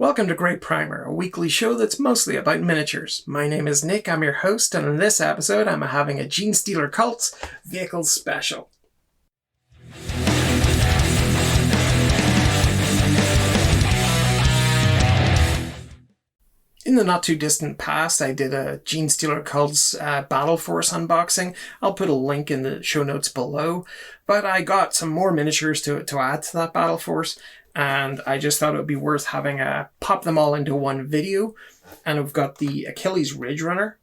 Welcome to Great Primer, a weekly show that's mostly about miniatures. My name is Nick, I'm your host, and in this episode I'm having a Genestealer Cults Vehicles Special. In the not too distant past, I did a Genestealer Cults Battle Force unboxing. I'll put a link in the show notes below, but I got some more miniatures to add to that Battle Force. And I just thought it would be worth having pop them all into one video. And I've got the Achilles Ridgerunner,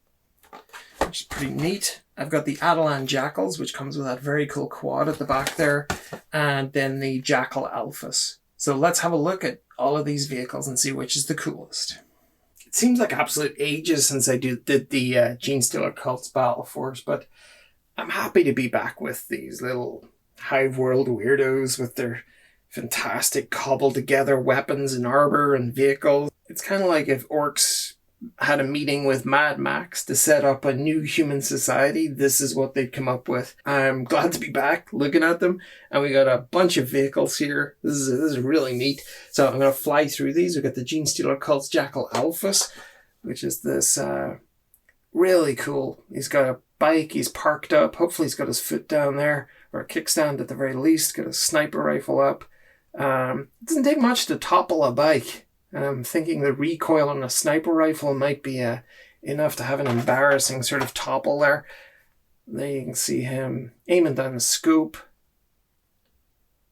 which is pretty neat. I've got the Atalan Jackals, which comes with that very cool quad at the back there. And then the Jackal Alphys. So let's have a look at all of these vehicles and see which is the coolest. It seems like absolute ages since I did the Genestealer Cults Battle Force, but I'm happy to be back with these little Hive World weirdos with their fantastic cobbled together weapons and armor and vehicles. It's kind of like if orcs had a meeting with Mad Max to set up a new human society. This is what they'd come up with. I'm glad to be back looking at them, and we got a bunch of vehicles here. This is really neat. So I'm going to fly through these. We've got the Genestealer Cults Jackal Alphys, which is this really cool. He's got a bike, he's parked up. Hopefully he's got his foot down there, or a kickstand at the very least. Got a sniper rifle up. It doesn't take much to topple a bike. I'm thinking the recoil on a sniper rifle might be enough to have an embarrassing sort of topple there. There you can see him aiming down the scope.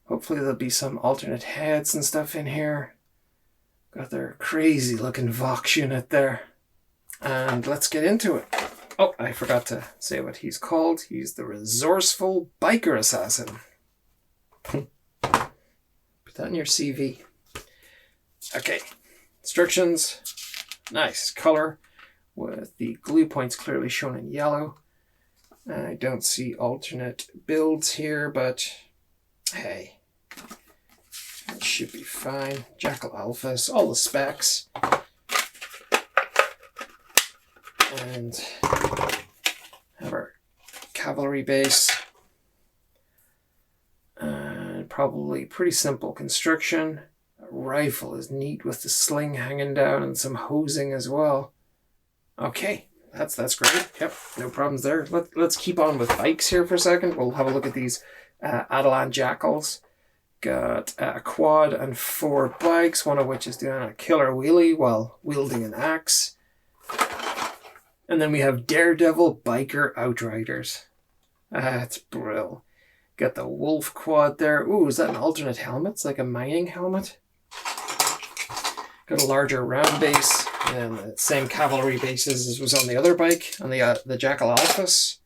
Hopefully there'll be some alternate heads and stuff in here. Got their crazy looking Vox unit there. And let's get into it. Oh, I forgot to say what he's called. He's the Resourceful Biker Assassin. Put that in your CV. Okay, instructions. Nice color with the glue points clearly shown in yellow. I don't see alternate builds here, but hey, it should be fine. Jackal Alphys, all the specs. And have our cavalry base. Probably pretty simple construction. A rifle is neat with the sling hanging down and some hosing as well. Okay, that's great. Yep, no problems there. Let's keep on with bikes here for a second. We'll have a look at these Atalan Jackals. Got a quad and 4 bikes, one of which is doing a killer wheelie while wielding an axe. And then we have Daredevil Biker Outriders. That's brilliant. Got the Wolf quad there. Ooh, is that an alternate helmet? It's like a mining helmet. Got a larger round base and the same cavalry bases as was on the other bike, on the Jackal Alphys.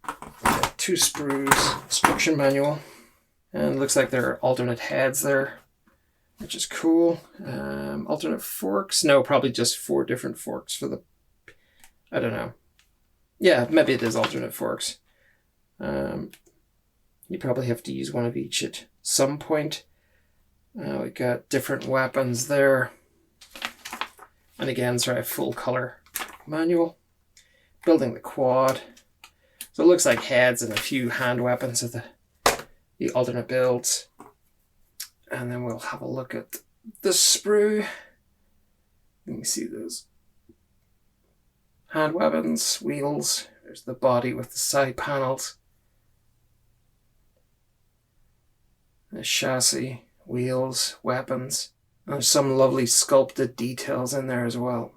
Got 2 sprues, instruction manual, and looks like there are alternate heads there, which is cool. Alternate forks? No, probably just 4 different forks for the... I don't know. Yeah, maybe it is alternate forks. You probably have to use one of each at some point. We got different weapons there. And again, sorry, full color manual. Building the quad. So it looks like heads and a few hand weapons of the alternate builds. And then we'll have a look at the sprue. Let me see those hand weapons, wheels. There's the body with the side panels. The chassis, wheels, weapons. There's some lovely sculpted details in there as well.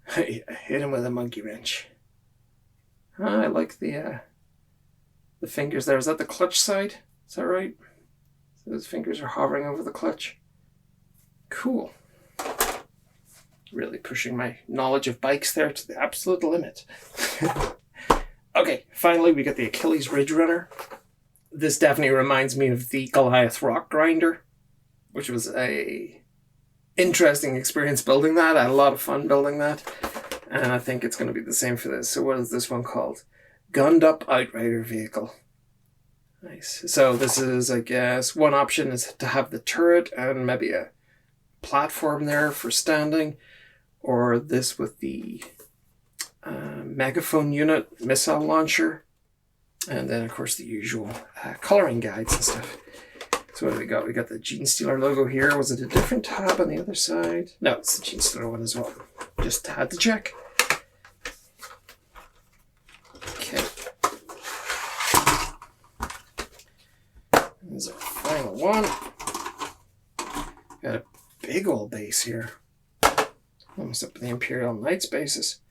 Hey, I hit him with a monkey wrench. I like the fingers there. Is that the clutch side? Is that right? So those fingers are hovering over the clutch. Cool. Really pushing my knowledge of bikes there to the absolute limit. Okay, finally we got the Achilles Ridgerunner. This definitely reminds me of the Goliath rock grinder, which was a interesting experience building that. I had a lot of fun building that, and I think it's going to be the same for this. So what is this one called? Gunned Up Outrider Vehicle. Nice. So this is, I guess, one option is to have the turret and maybe a platform there for standing, or this with the megaphone unit, missile launcher. And then, of course, the usual colouring guides and stuff. So what do we got? We got the Genestealer logo here. Was it a different tab on the other side? No, it's the Genestealer one as well. Just had to check. Okay. There's our final one. Got a big old base here. Almost up to the Imperial Knights bases.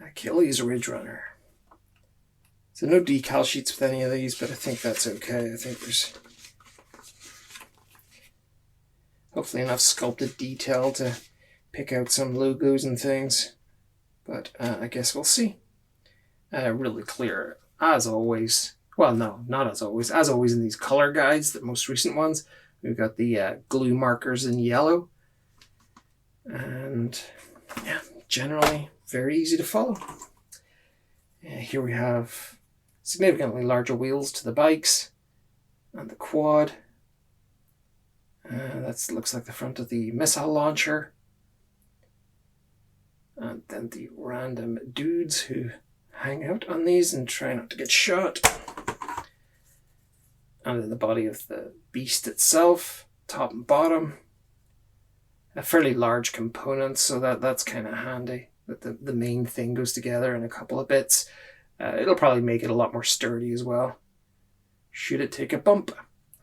Achilles Ridgerunner. So no decal sheets with any of these, but I think that's okay. I think there's hopefully enough sculpted detail to pick out some logos and things. But I guess we'll see. Really clear, as always. Well, no, not as always. As always in these color guides, the most recent ones, we've got the glue markers in yellow. And yeah, generally very easy to follow. Here we have significantly larger wheels to the bikes and the quad. That looks like the front of the missile launcher. And then the random dudes who hang out on these and try not to get shot. And then the body of the beast itself, top and bottom. A fairly large component, so that's kind of handy. That the main thing goes together in a couple of bits. It'll probably make it a lot more sturdy as well. Should it take a bump?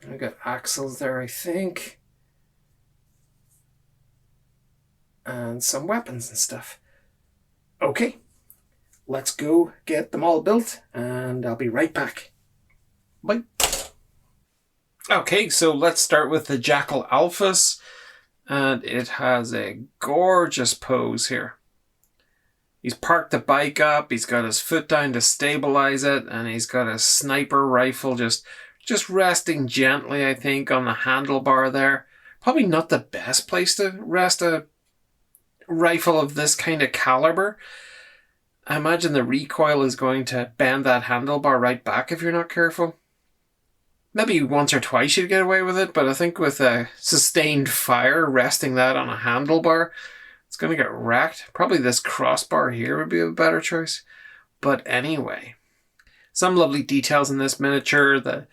I've got axles there, I think. And some weapons and stuff. Okay, let's go get them all built, and I'll be right back. Bye. Okay, so let's start with the Jackal Alphys. And it has a gorgeous pose here. He's parked the bike up, he's got his foot down to stabilize it, and he's got a sniper rifle just resting gently, I think, on the handlebar there. Probably not the best place to rest a rifle of this kind of caliber. I imagine the recoil is going to bend that handlebar right back if you're not careful. Maybe once or twice you'd get away with it, but I think with a sustained fire, resting that on a handlebar, it's going to get wrecked. Probably this crossbar here would be a better choice. But anyway, some lovely details in this miniature. The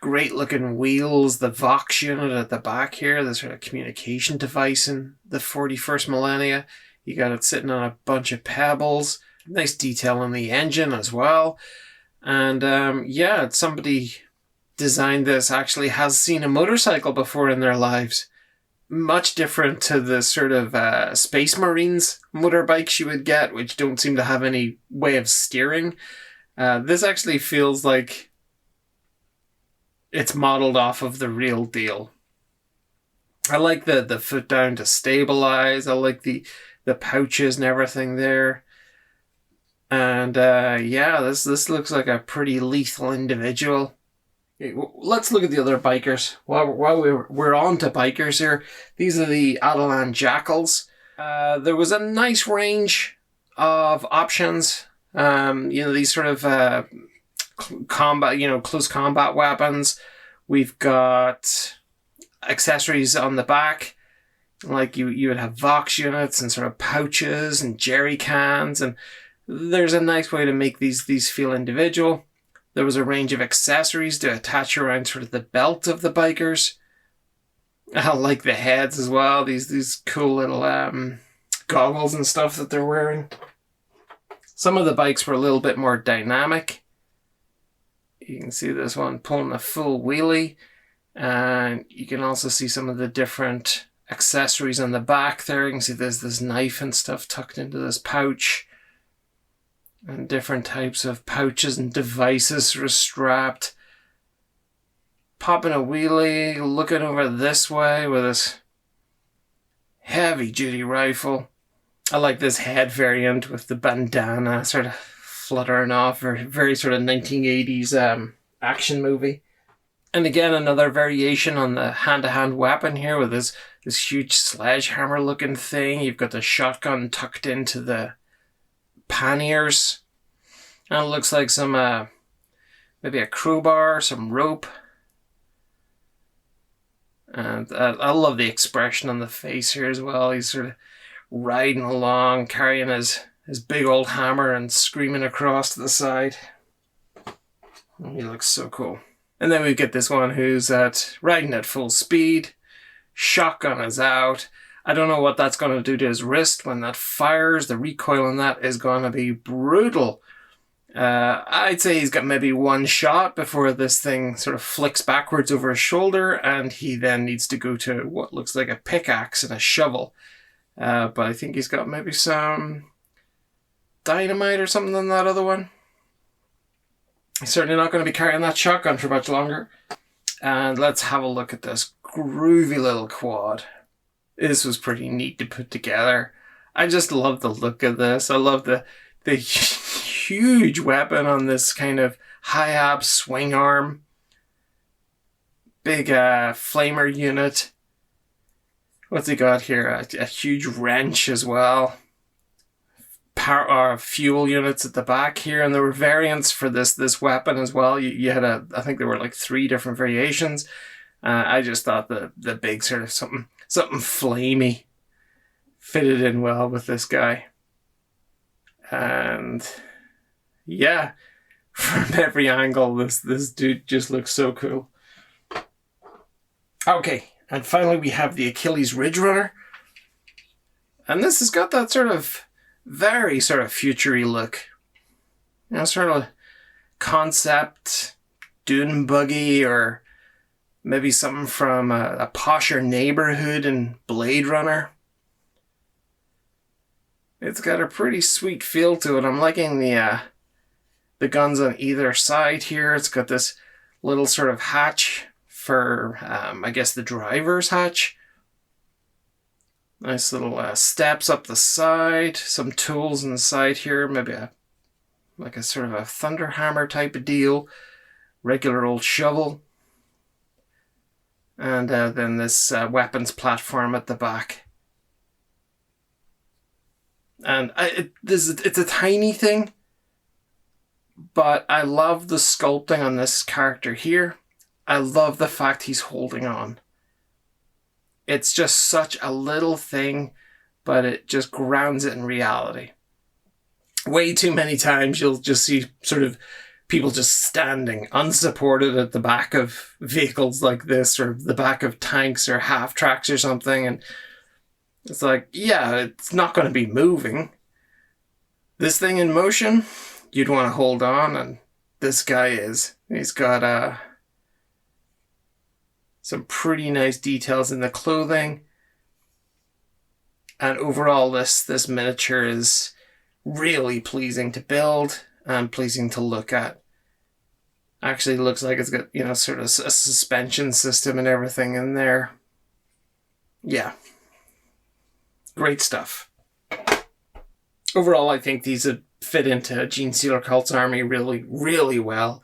great looking wheels, the Vox unit at the back here, the sort of communication device in the 41st millennia. You got it sitting on a bunch of pebbles. Nice detail on the engine as well. And yeah, somebody designed this actually has seen a motorcycle before in their lives. Much different to the sort of Space Marines motorbikes you would get, which don't seem to have any way of steering. This actually feels like it's modeled off of the real deal. I like the foot down to stabilize. I like the pouches and everything there. And yeah, this looks like a pretty lethal individual. Okay, let's look at the other bikers. While we're on to bikers here, these are the Atalan Jackals. There was a nice range of options. These sort of combat, close combat weapons. We've got accessories on the back, like you would have Vox units and sort of pouches and jerry cans, and there's a nice way to make these feel individual. There was a range of accessories to attach around sort of the belt of the bikers. I like the heads as well. These cool little goggles and stuff that they're wearing. Some of the bikes were a little bit more dynamic. You can see this one pulling a full wheelie. And you can also see some of the different accessories on the back there. You can see there's this knife and stuff tucked into this pouch. And different types of pouches and devices sort of strapped. Popping a wheelie, looking over this way with this heavy duty rifle. I like this head variant with the bandana sort of fluttering off. Very sort of 1980s action movie. And again, another variation on the hand-to-hand weapon here with this huge sledgehammer looking thing. You've got the shotgun tucked into the panniers, and it looks like some maybe a crowbar, some rope, and I love the expression on the face here as well. He's sort of riding along, carrying his big old hammer and screaming across to the side. He looks so cool. And then we get this one who's riding at full speed. Shotgun is out. I don't know what that's going to do to his wrist when that fires. The recoil on that is going to be brutal. I'd say he's got maybe one shot before this thing sort of flicks backwards over his shoulder, and he then needs to go to what looks like a pickaxe and a shovel. But I think he's got maybe some dynamite or something on that other one. He's certainly not going to be carrying that shotgun for much longer. And let's have a look at this groovy little quad. This was pretty neat to put together. I just love the look of this. I love the huge weapon on this kind of high-ab swing arm. Big flamer unit. What's he got here? A huge wrench as well. Fuel units at the back here, and there were variants for this weapon as well. You had I think there were like 3 different variations. I just thought the big sort of something flamey fitted in well with this guy. And yeah, from every angle, this dude just looks so cool. Okay, and finally we have the Achilles Ridgerunner. And this has got that sort of very sort of future-y look. You know, sort of concept dune buggy, or maybe something from a posher neighborhood in Blade Runner. It's got a pretty sweet feel to it. I'm liking the guns on either side here. It's got this little sort of hatch for, I guess, the driver's hatch. Nice little steps up the side. Some tools on the side here. Maybe like a sort of a thunder hammer type of deal. Regular old shovel. And then this weapons platform at the back. And it's a tiny thing, but I love the sculpting on this character here. I love the fact he's holding on. It's just such a little thing, but it just grounds it in reality. Way too many times you'll just see sort of people just standing unsupported at the back of vehicles like this, or the back of tanks or half tracks or something, and it's like, yeah, it's not going to be moving. This thing in motion, you'd want to hold on, and this guy is. He's got some pretty nice details in the clothing. And overall, this miniature is really pleasing to build and pleasing to look at. Actually looks like it's got, you know, sort of a suspension system and everything in there. Yeah. Great stuff. Overall, I think these would fit into Genestealer Cults army really, really well.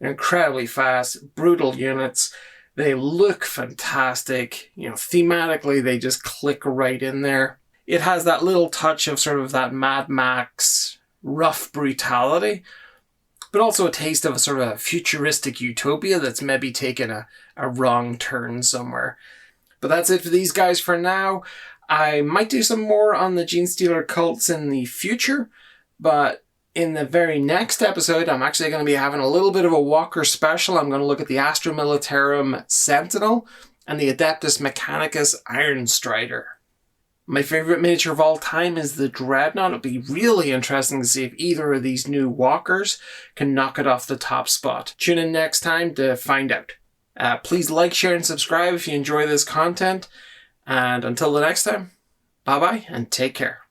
They're incredibly fast, brutal units. They look fantastic. You know, thematically, they just click right in there. It has that little touch of sort of that Mad Max rough brutality, but also a taste of a sort of a futuristic utopia that's maybe taken a wrong turn somewhere. But that's it for these guys for now. I might do some more on the Genestealer Cults in the future, but in the very next episode, I'm actually going to be having a little bit of a Walker special. I'm going to look at the Astra Militarum Sentinel and the Adeptus Mechanicus Iron Strider. My favorite miniature of all time is the Dreadnought. It'll be really interesting to see if either of these new walkers can knock it off the top spot. Tune in next time to find out. Please like, share, and subscribe if you enjoy this content. And until the next time, bye-bye and take care.